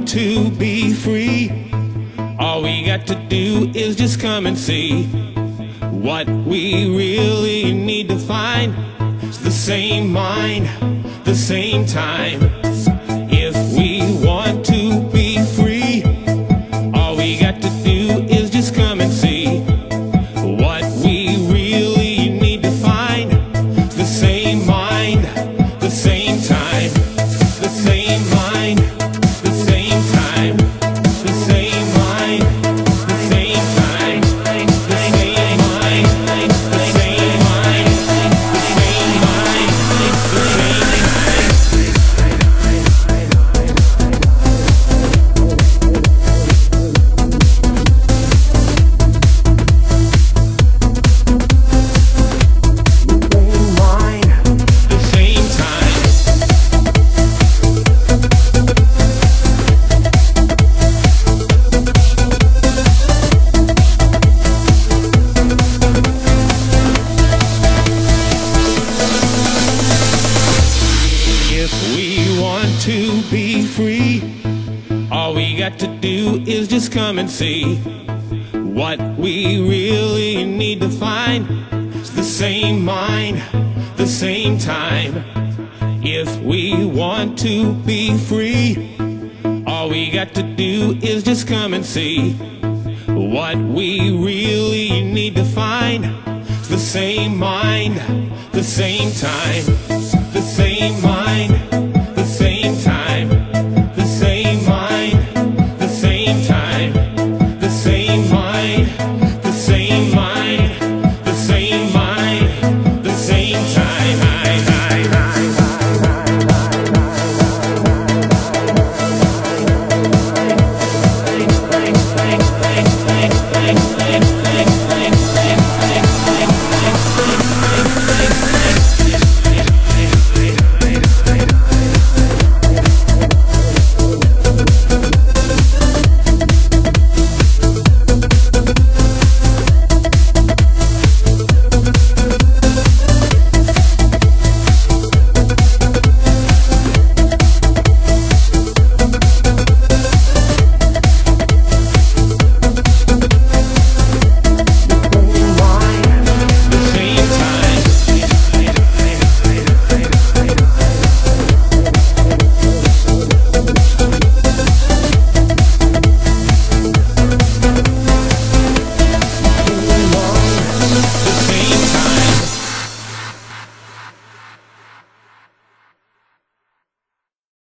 to be free, all we got to do is just come and see. What we really need to find is the same mind, the same time. If we want to be free, all we got to do is just come and see. What we really need to find is the same mind, the same time. The same mind, the same time. The same mind, the same time. The same mind, the same mind. The same mind, the same to be free, all we got to do is just come and see. What we really need to find is the same mind, the same time. If we want to be free, all we got to do is just come and see. What we really need to find is the same mind, the same time. The same mind.